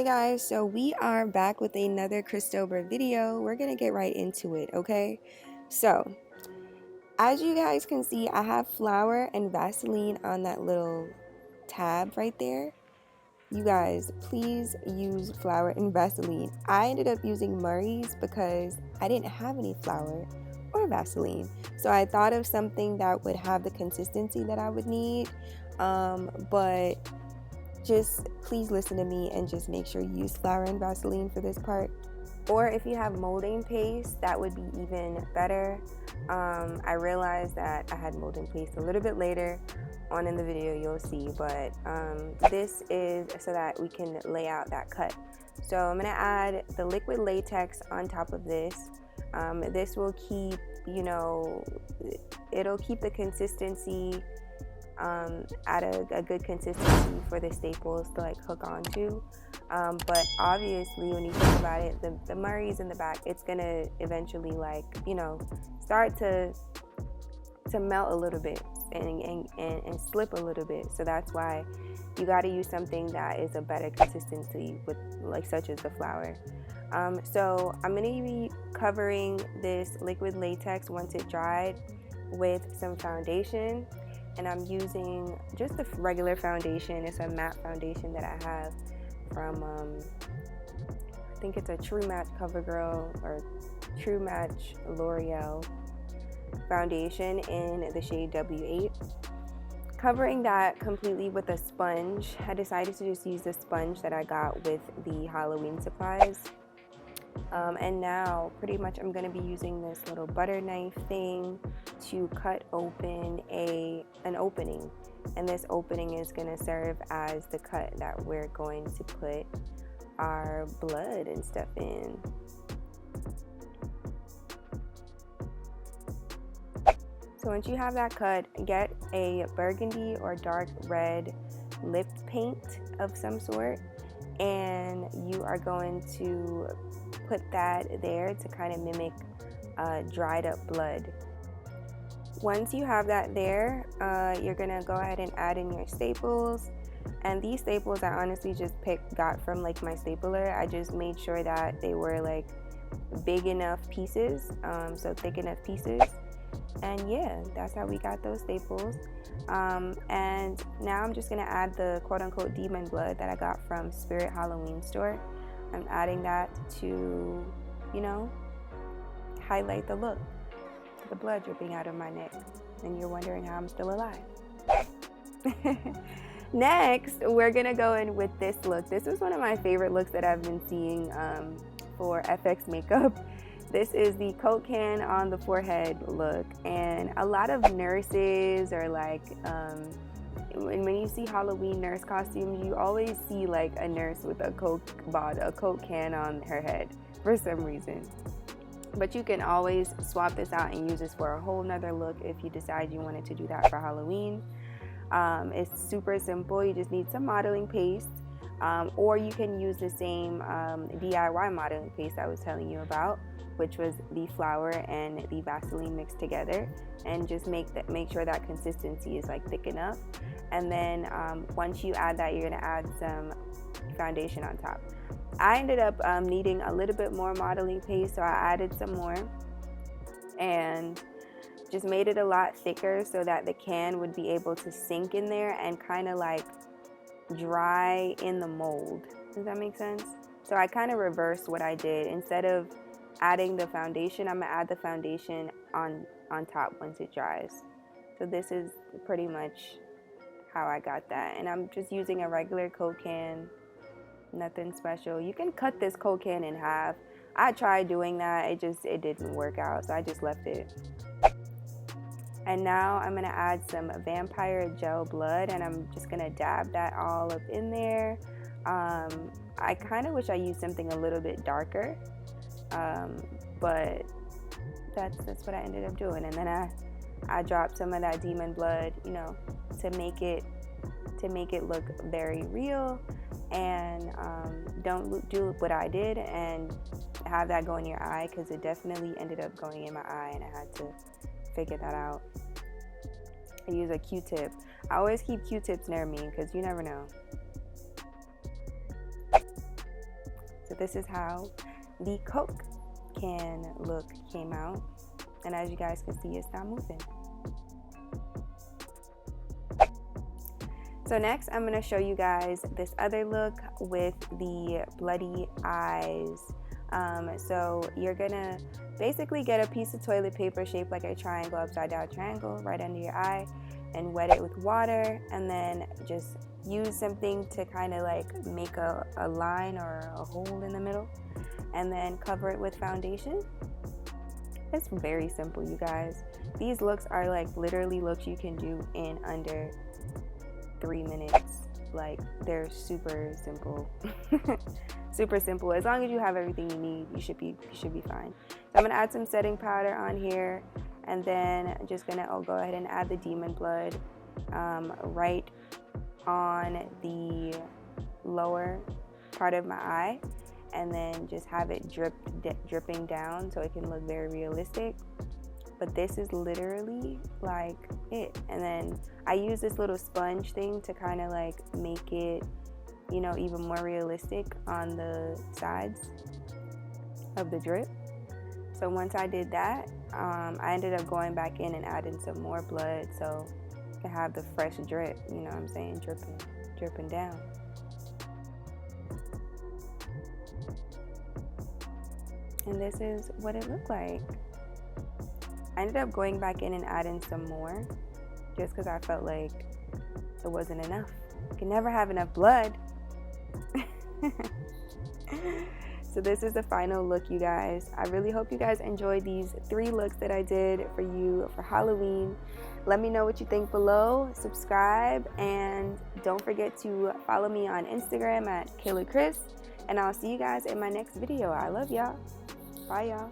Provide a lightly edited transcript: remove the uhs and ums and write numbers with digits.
guys, so we are back with another Krysstober video. We're gonna get right into it, okay? So as you guys can see, I have flour and Vaseline on that little tab right there. You guys, please use flour and Vaseline. I ended up using Murray's because I didn't have any flour or Vaseline, so I thought of something that would have the consistency that I would need, but just please listen to me and just make sure you use flour and Vaseline for this part. Or if you have molding paste, that would be even better. I realized that I had molding paste a little bit later on in the video, you'll see, but this is so that we can lay out that cut. So I'm gonna add the liquid latex on top of this. This will keep, it'll keep the consistency at a good consistency for the staples to like hook onto, but obviously when you think about it, the Murray's in the back, it's gonna eventually start to melt a little bit and slip a little bit. So that's why you got to use something that is a better consistency with such as the flour. So I'm going to be covering this liquid latex once it dried with some foundation, and I'm using just a regular foundation. It's a matte foundation that I have from I think it's a True Match CoverGirl or True Match L'Oreal foundation in the shade W8. Covering that completely with a sponge. I decided to just use the sponge that I got with the Halloween supplies. And now pretty much I'm going to be using this little butter knife thing to cut open an opening, and this opening is going to serve as the cut that we're going to put our blood and stuff in. So once you have that cut, get a burgundy or dark red lip paint of some sort, and you are going to put that there to kind of mimic dried up blood. Once you have that there, you're gonna go ahead and add in your staples, and these staples I honestly just got from my stapler. I just made sure that they were big enough pieces, so thick enough pieces. And yeah, that's how we got those staples. And now I'm just gonna add the quote-unquote demon blood that I got from Spirit Halloween store. I'm adding that to, highlight the look. The blood dripping out of my neck, and you're wondering how I'm still alive. Next, we're gonna go in with this look. This is one of my favorite looks that I've been seeing for FX makeup. This is the Coke can on the forehead look, and a lot of nurses are when you see Halloween nurse costumes, you always see a nurse with a Coke can on her head for some reason. But you can always swap this out and use this for a whole nother look if you decide you wanted to do that for Halloween. It's super simple. You just need some modeling paste, or you can use the same DIY modeling paste I was telling you about, which was the flour and the Vaseline mixed together, and just make sure that consistency is thick enough. And then once you add that, you're gonna add some foundation on top. I ended up needing a little bit more modeling paste, so I added some more and just made it a lot thicker so that the can would be able to sink in there and kind of dry in the mold. Does that make sense? So I kind of reversed what I did. Instead of adding the foundation, I'm gonna add the foundation on top once it dries. So this is pretty much how I got that, and I'm just using a regular Coke can, nothing special. You can cut this Coke can in half. I tried doing that, it didn't work out, so I just left it. And now I'm gonna add some vampire gel blood, and I'm just gonna dab that all up in there. I kind of wish I used something a little bit darker, but that's what I ended up doing. And then I dropped some of that demon blood, to make it look very real. And don't do what I did and have that go in your eye, because it definitely ended up going in my eye, and I had to figure that out. I use a Q-tip. I always keep Q-tips near me because you never know. But this is how the Coke can look came out. And as you guys can see, it's not moving. So next, I'm going to show you guys this other look with the bloody eyes. So you're going to basically get a piece of toilet paper shaped like a triangle, upside down triangle, right under your eye, and wet it with water, and then just use something to kind of like make a line or a hole in the middle, and then cover it with foundation. It's very simple, you guys. These looks are like literally looks you can do in under 3 minutes. Like, they're super simple. Super simple. As long as you have everything you need, you should be fine. So I'm gonna add some setting powder on here, and then I'm just gonna go ahead and add the demon blood right on the lower part of my eye, and then just have it dripping down so it can look very realistic. But this is literally like it. And then I use this little sponge thing to kind of like make it, you know, even more realistic on the sides of the drip. So once I did that, I ended up going back in and adding some more blood so I can have the fresh drip, you know what I'm saying, dripping down. And this is what it looked like. I ended up going back in and adding some more just because I felt like it wasn't enough. You can never have enough blood. So this is the final look, you guys. I really hope you guys enjoyed these 3 looks that I did for you for Halloween. Let me know what you think below. Subscribe, and don't forget to follow me on Instagram at Killa Kryss. And I'll see you guys in my next video. I love y'all. Bye, y'all.